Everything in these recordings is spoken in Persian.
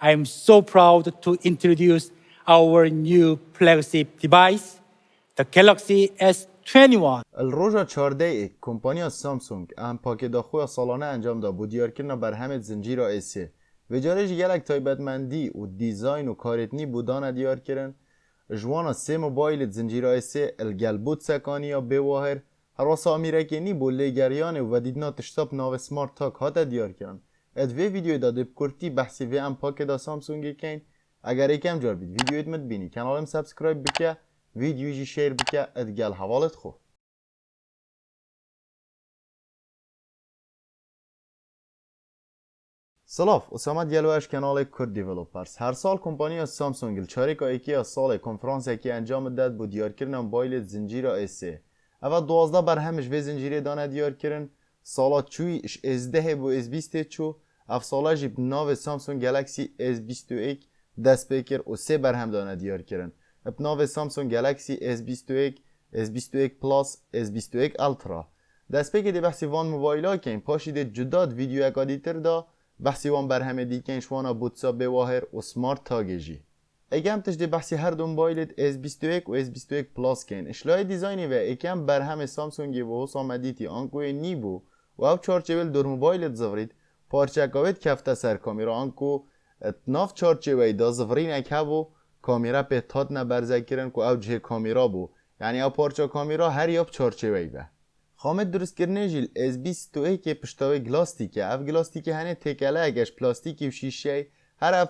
I'm so proud to introduce our new flagship device, the Galaxy S21. الروژا 14 کمپانی سامسونگ ام پاکت خوی سالانه انجام داد بود دیارکرنا بر همه زنجیر آسیه و جارش گلک تایبەتمەندی و دیزاین و کارتنی بودان دیار کردن جوانا سه موبایل زنجیر آسیه الگل بود سکانی به واهر هراس امیرکنی بو لگریان و دیدنا تشتاب ناو سمارت تاک هات دیار کردن اد ویدیو داده کورتی بحثی و ام پاکت سامسونگ کین اگر یکم جار بید ویدیویت مت بینی کانالم سبسکریب بکه ڤیدیویێ شەیر بکە دگەل هەڤالێت خۆ سلاف اسامت گلوش کانال کورد دیولوپرز هر سال کمپانی سامسونگ چارێکا یەکی سال کۆنفرانسێکی انجام داد بۆ دیارکردنا موبایل زنجیر ئێسێ ئەوە 12 بەرهەمش vê زنجیرê dane diyarkirin sala çûyî ji êzdehê bû êzbîstê çû ev sala jî bi navê Samsung Galaxy S21 dest pê kir û sê berhem dane diyarkirin bi navê Samsung Galaxy S21 S21 Plus S21 Ultra dest pêkê dê behsî van mobaylakin paşî dê cuda vîdyoyeka dîtir da behsî wan berhemê dîkin ji wana bûtsa bê wahêr û smart tagê jî ekem tişt dê behsî her du mobaylê S21 û S21 Plus kên işlayê dîzaynê ve ekem berhemê Samsungê û hosa me dîtî anku yê nî bû û ew çarçevê dur mobaylê zivrît parçeka wê dikefte ser kamîra anku nav çarçeveyê da zivrînek hebû kamera pê hatine berzekirin ku ew cihê kamera bû yani ew parça kamera her yap çarçeveyê ve xamet duristkirinê jî S21 piştavê gilastîk e ev gilastîkê henê têkeleyek ji plastîkî û şîşeyê her ev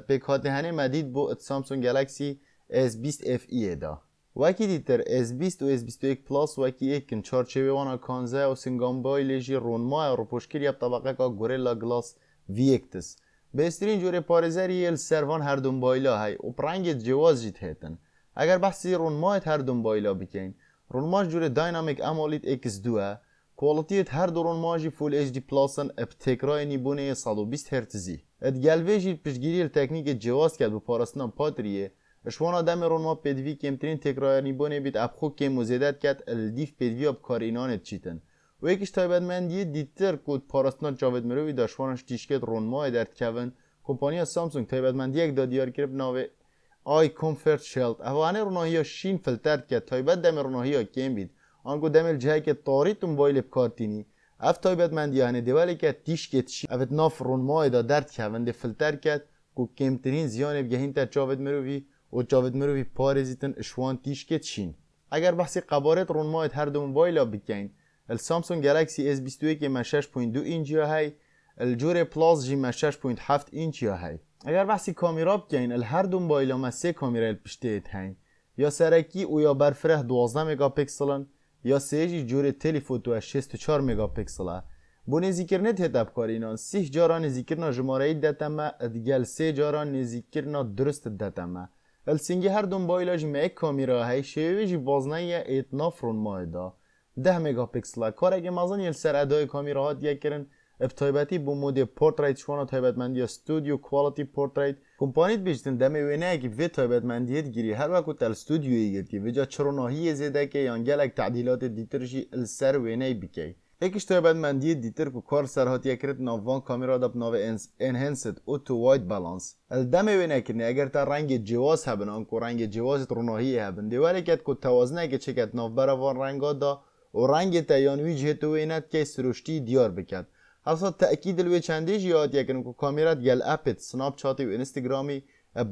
pêk hatî henê me dît bû Samsung Galaxy S20 FE'ê da wekî dîtir S20 û S21 Plus wekî êkin çarçevê wana kanze û singambaylê jî ronmaya rûpoşkiriya tebaqeka Gorilla Glass V1 بهترین جور پارێزەری li ser van her du mobayla hey û rengê cewaz jî têtin eger behsî ronmayê her du mobayla bikein ronma ji curê Dynamic AMOLED X2 e kwalitiyê her du ronma jî Full HD Plus'ın bi têkrayê nîbûnê 120 Hzî edgelvê jî piştgirî li teknîkê cewaz ket bi parastina bateriyê ji wana demê ronma pêdivî kêmtirîn têkraya nîbûnê bît ev xwe kêm û zêdet ket li dîv pêdiviya bikarînanê diçîtin wekî ji taybetmendiyê dîtir ku parastina çavên mirovî da ji wana ji tîşkê ronmayê derdikevin kompanya Samsung taybetmendiyek da diyarkirib navê Comfort Shield ev anê ronahiya şîn filter dike taybet demê ronahiya kêm bît anku demê li cihekê tarî tu mobaylê bikardînî ev taybetmendiya henê dêweleke tîşkê dişî ev nav ronmayê da derdikevin dê filter ket ku kêmtirîn ziyanê bigehînte çavên mirovî û çavên mirovî parêzîtin ji wan tîşkê dişîn eger behsî qebarêt ronmayê her du mobayla bikein el Samsung Galaxy S21 me 6.2 inçya hey el curê Plus jî me 6.7 inçya hey eger behsî kamera bikein el her du mobayla me sê kamera li piştê heyn ya serekî û ya berfireh 12 megapikselin ya sê jî curê telîfoto 64 megapiksel e bu nêzîkirinê tête bikarînan 30 cara nêzîkirina jimareyî dete me dgel 3 cara nêzîkirina durist dete me el singê her du mobayla jî me ek kamera hey şêwê jî baznayê êtina ronmayê da 10 megapiksel kareke mezan yel ser edayê kamera hatiye kirin bi taybetî bû modê portrait ji wana taybetmendiya studio quality portrait kompanî dibêjtin demê wêneyekî vê taybetmendiyê digirî her wek ku tel studyoyê girtî vêca çironahiyê zêdeke yan gelek tedîlatê dîtir jî li ser wêneyê bikey êkî ji taybetmendiyê dîtir ku kar ser hatiye kirin nav van kamera da bi navê enhanced auto wide balance el demê wênekirinê eger te rengê cewaz hebin anku rengê cewazê ronahiyê hebin dêweleket ku tewazineke çêket navbera van renga da û rengê te yan wî cihê tu wênet kê siruştî diyar biket hevsa teekîd li wê çendê jî hatiye kirin ku kamera gel appê Snapchatê û Instagramê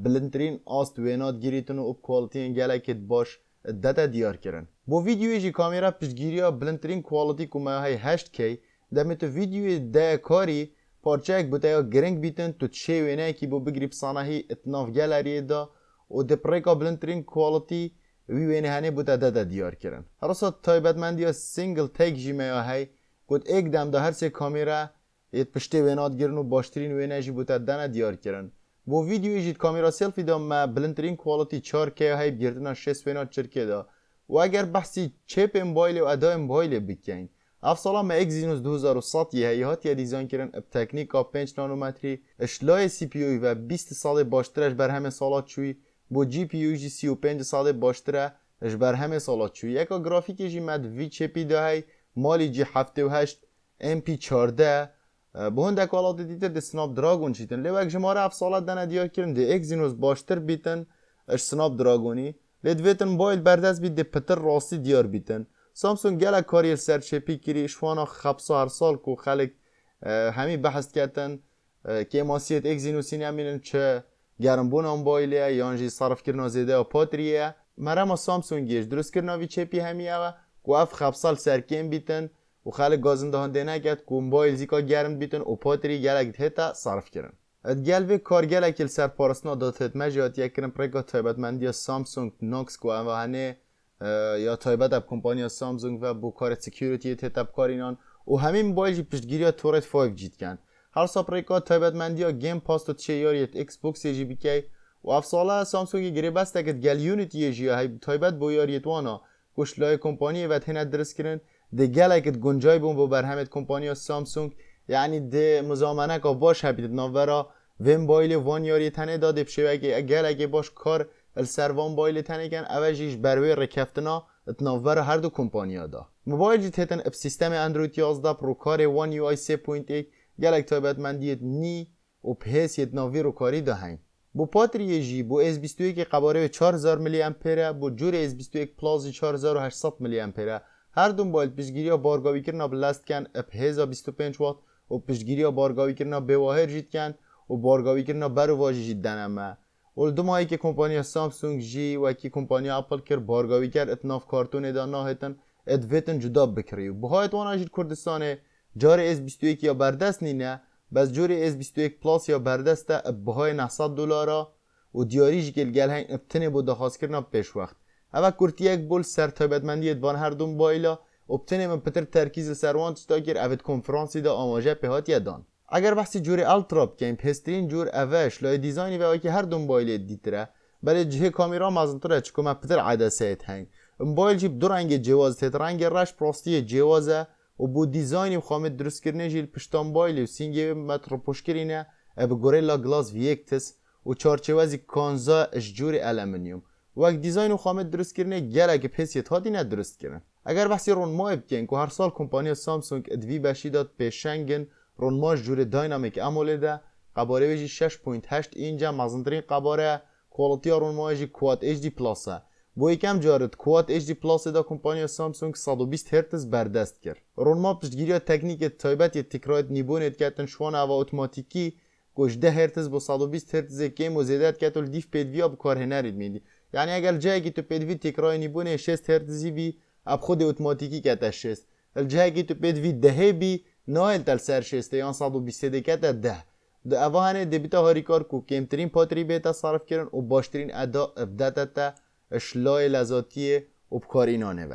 bilindtirîn ast wênat girîtin û kwalitiyên gelekê baş dete diyar kirin bo vîdyoyê jî kamera piştgiriya bilindtirîn kwalitî ku me hey 8K demê tu vîdyoyê de karî parçeyek bi te ya giring bîtin tu çê wêneyekî bû bigirî pisanehî nav galeriyê da û di pirêka bilindtirîn kwalitî wî wênê henê bû te dete diyar kirin hersa taybetmendiya single take jî me ya hey got ek dem da her sê kamera êt piştê wênat girin û baştirîn wêne jî bû te dene diyar kirin bo vîdyoyê jî kamera selfie da me bilindtirîn kwalitî 4K hey girtina 6 wênat çirkê da û eger behsî çêpê mobaylê û edayê mobaylê bikein ev sala me Exynos 2100 yê heyî hatiye dîzayn kirin bi teknîka 5 nanometrî işlayê CPUyê ve 20 salê baştir e ji berhemê sala çûyî bo GPU jî 35 salê baştir e ji berhemê sala çûyî yeka grafîkê jî me di vî çêpî de hey malî jî 78 MP14 به هندک ولات دیتر د سناب دراگون چیتن لیوک ژمارا افسالات دنه دیار کردن د اگزینوس باشتر بیتن اش سناب دراگونی لدویتن موبایل بردست بید د پتر راستی دیار بیتن سامسونگ گله کاری سرچپی کری شوانا خبسا هر سال کو خلق همی بحث کردن که ماسیت اگزینوسینی همینن چه گرمبون موبایلیه یانجی صرف کردن زیده و پاتریه مرا سامسونگیش درست کردن وی چپی همیه و گفت خبسال سرکیم بیتن و خالق گازن دهان دهنه کرد که موبایل زیکا گرم بیتن و پاتری گلک هتا صرف کردن. ادگل و کار گلک سرپرستنا دادت مجیات یکرم پرگا تایبت مندی سامسونگ نوکس کو و هنه یا تایبت اب کمپانی سامسونگ و بو کار سکیوریتی هتا کارینان و همین موبایل جی پشتگریا تورت 5 جیت کن. هر سال پرگا تایبت مندی گیم پاس تو چه یاریت ایکس بوکس جی بی کی و افساله سامسونگ گریبست که گل یونیتی جی های تایبت بو یاریت وانا کوشلای کمپانی و تهنه درست کردن دگەل اگه گنجای بون با برهمت کمپانی سامسونگ یعنی ده مزامنه که باش هبید نوورا ویم بایل وان یاری تنه داده بشه اگه اگه باش کار السروان بایل تنه کن اوجیش بروی رکفتنا اتناور هر دو کمپانیا دا موبایل جی تهتن اب سیستم اندروید 11 پرو کار وان یو آی 3.1 گلک تایبت مندیت نی و پهس یت ناوی رو کاری دا هین بو پاتری جی بو S21 که قباره 4000 میلی امپره بو جور S21 پلاس 4800 میلی امپره هر دو موبایل پیشگیری بارگاوی کردن بلست کن اپ 1025 وات و پیشگیری بارگاوی کردن به واحد جیت کن و بارگاوی کردن برو واژه جیت دنمه و دو ماهی که کمپانی سامسونگ جی و کی کمپانی اپل کر بارگاوی کرد اتناف کارتون دا ناهتن ادویتن جدا بکری و بهایت وانا جیت کردستانه جار S21 یا بردست نینه بس جور S21 پلاس یا بردست بهای $900 و دیاری جی گل هنگ ابتنه بود دخواست کردن پیش وقت اما کورتیه یک بول سر تایبتمندی ادوان هر دو موبایلا ابتنه من پتر ترکیز سروان تا گر اوید کنفرانسی دا آماجه پهات یادان اگر بحثی جور الترا بکنیم پسترین جور اوش لای دیزاینی و که هر دو موبایل دیتره برای جهه کامیرا مازنطوره چکو من پتر عدسه هنگ موبایل جیب دو رنگ جواز تیت رنگ رش پراستی جوازه و بو دیزاینی خامد درست کردن جیل پشتان موبایل و سینگی متر پشکرینه اب گوریلا گلاس ویکتس و چارچوازی کانزا اجور المونیوم وقت دیزاین و خامد درست کردن گله که پسیت هادی نه درست کردن اگر بحثی رونمای بکنیم که هر سال کمپانی سامسونگ ادوی بشی داد پیشنگن رونماش جور داینامیک امولده قباره ویجی 6.8 اینجا مزندرین قباره کوالیتی رونمای جی کواد اچ دی پلاسه با یکم جارد کواد اچ دی پلاس دا کمپانی سامسونگ 120 هرتز بردست کرد رونما پشتگیری تکنیک تایبت یه تکرایت نیبونت کردن شوان و اتوماتیکی گوش 10 هرتز با 120 هرتز که مزیدت کردن دیف پیدویا بکار هنرید میدی یعنی اگر جایی که تو پیدوی تکرای نیبونه 6 هرتزی بی اب خود اتوماتیکی کتا 6 الجایی که تو پیدوی 10 بی نایل تل سر 6 یا 120 کتا 10 ده اوهانه دبیتا هاریکار کو کمترین پاتری بیتا صرف کردن و باشترین ادا ابدتا اشلای لذاتیه و بکارینانه و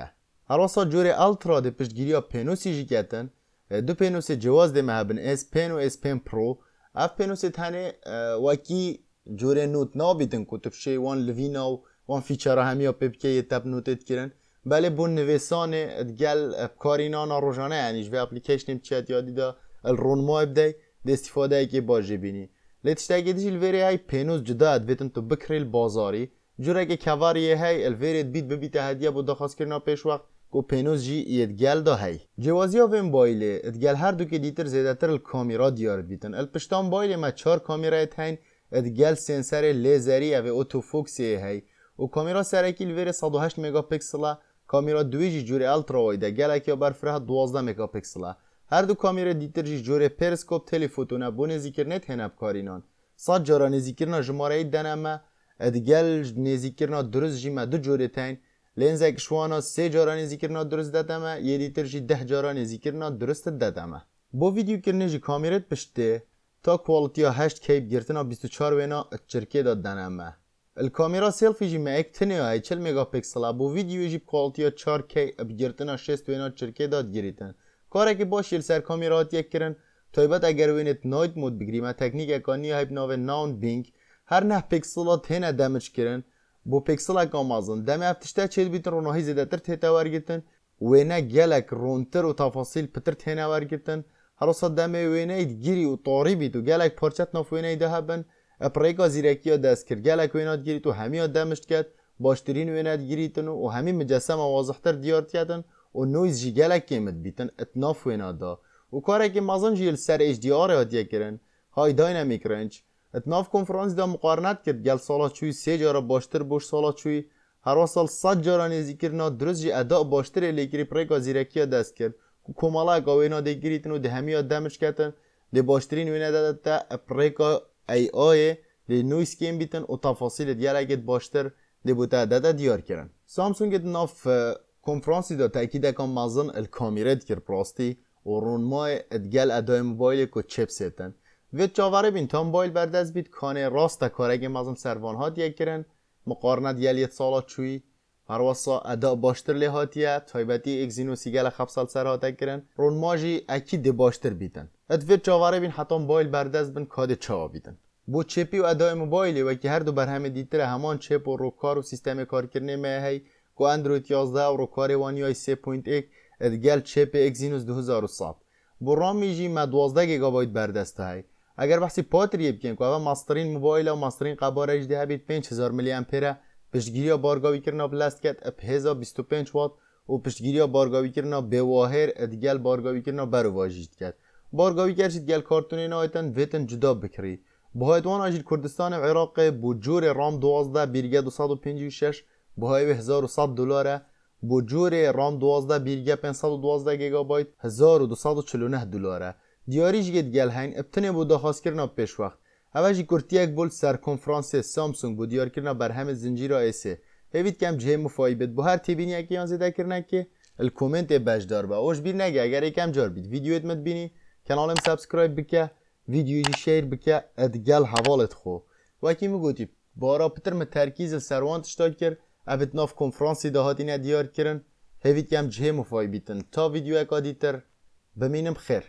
هر واسه جور الترا ده پشتگیری ها پینوسی جی کتن دو پینوس جواز ده مهبن اس پین و اس پین پرو اف پینوس تنه وکی جور نوت نابیدن کتب شی وان لوینا و وان فیچره همی ها پبکه یه تب نوتت کرن بله بون نویسانه ادگل بکارینانا روزانه یعنیش و اپلیکیشنیم چیت یادی دا الرونما ابدای ده استفاده ای که باجه بینی لیتشتاگی دیش الویری های پینوس جدا ادویتن تو بکریل بازاری جوره که کواریه های الویرید بید ببیت هدیه بود دخواست کرنا پیش وقت کو پینوس جی ادگل دا های جوازی ها ویم بایله ادگل هر دو که دیتر زیده تر الکامیرا دیار بیتن الپشتان بایله ما 4 کامیرا تین ادگل سنسر لیزری و اوتوفوکسی هی و کامیرا سرکی الویر 108 مگاپیکسل کامیرا دویجی جوری الترا وایده گلک یا برفره 12 مگاپیکسل هر دو کامیرا دیتر جی جوری پرسکوپ تلفوتونه بو نزیکر نت هنب کارینان 100 جارا نزیکرنا ژمارای دنمه ادگل نزیکرنا درست جی ما دو جوری تین لنزک شوانا 3 جارا نزیکرنا درست دادمه یه دیتر جی 10 جارا نزیکرنا درست دادمه با ویدیو کرنه جی کامیرت پشته تا کوالیتی 8K بگیرتنا 24 وینا چرکه داد دنمه الکامera سلفی جی مایک تنه های 40 مگاپیکسل با ویدیو جی کوالیتی 4K بگیرتنا 6 وینا چرکه داد گیریتن کاری که باشه سر کامیرات یک کرن تایبت اگر وینت نایت مود بگیریم تکنیک اکانی های بناو ناون بینگ هر نه پیکسلات هنه دمج کرن با پیکسل اکامازن دم افتشته چیل بیتن روناهی زیده تر تیتا ورگیتن وینه گلک رونتر و تفاصیل پتر تنه ورگیتن هر اصلا دم وینه گیری و طاری بید و گلک پارچت ناف وینه ده هبن اپریکا زیرکی ها دست کرد گلک وینات گیرید و همی ها دمشت کرد باشترین وینات گیریتن و همی مجسم واضحتر دیارت کردن و نویز جی گلک کمت بیتن اتناف وینات دا و کاری که مازن جیل سر اچ دی آر هاتیه کرن های داینامیک رنج اتناف کنفرانس دا مقارنت کرد گل سالا چوی 3 جارا باشتر بوش سالا چوی هر سال 100 جارا نزدیکرنا درست جی اداء باشتر لیکری پریکا زیرکیا دست کرد کو کومالا گاوینا دیگریتن و ده همیا دمج کتن ده باشترین وینه دادت تا پریکا ای آی ده نویس کیم بیتن و تفاصیل دیار اگه باشتر ده بوده داده دیار کردن سامسونگ ناف کنفرانسی دا تاکید کام مازن الکامیرت کر پراستی و رونمای ادگل ادای موبایل کو چپستن و چاوره بین تا موبایل بردست بید کانه راست کارگه مازن سروان ها دیگه کرن مقارنت یلیت سالا چوی هرواسا اداء باشتر لهاتیه تایبتی اگزینوس گل 700 سر هاته کرن رونماجی اکید باشتر بیتن ادوی چاوره بین حتی موبایل بردست بین کاد چاوا بیتن بو چپی و ادای موبایلی و که هر دو بر همه دیتره همان چپ و روکار و سیستم کارکردنی مهی کو اندروید 11 و روکار وانی آی 3.1 ادگل چپ اگزینوس 2100 بو رام میجی ما 12 گیگابایت بردسته های اگر بحثی پاتریه بکن که اول ماسترین موبایل و ماسترین قبار اچ دی بید 5000 میلی امپره پشتگریا بارگاوی کرنا بلاست کت اپ 1025 وات و پشتگریا بارگاوی کرنا به واهر ادگل بارگاوی کرنا برو واجید کت بارگاوی کرشید گل کارتونی نایتن ویتن جدا بکری باهایدوان آجیل کردستان عراق بوجور رام 12 بیرگه 256 باهای 1100 دلاره بوجور رام 12 بیرگه 512 گیگابایت 1249 دلاره دیاریش گید گل هین ابتنه بود دخواست کرنا پیش وقت اوجی کورتیه یک بول سر کنفرانسێ سامسونگ بو دیار کرنا بر همه زنجیرا ایسه هیوید کم جه مفایی بید بو هر تیبینی اکی یانزیده کرنا که الکومنت بجدار با اوش بیر نگه اگر یکم جار بید ویدیو ادمت بینی کانالم سبسکریب بکه ویدیو جی شەیر بکه ادگل هەڤالێت خو وکی میگوتی بارا پتر me ترکیز سروان تشتاک کرد اوید ناف کنفرانسی دهاتینه دیار کرن هیوید کم جه مفایی بیتن تا ویدیو اکا دیتر بمینم خیر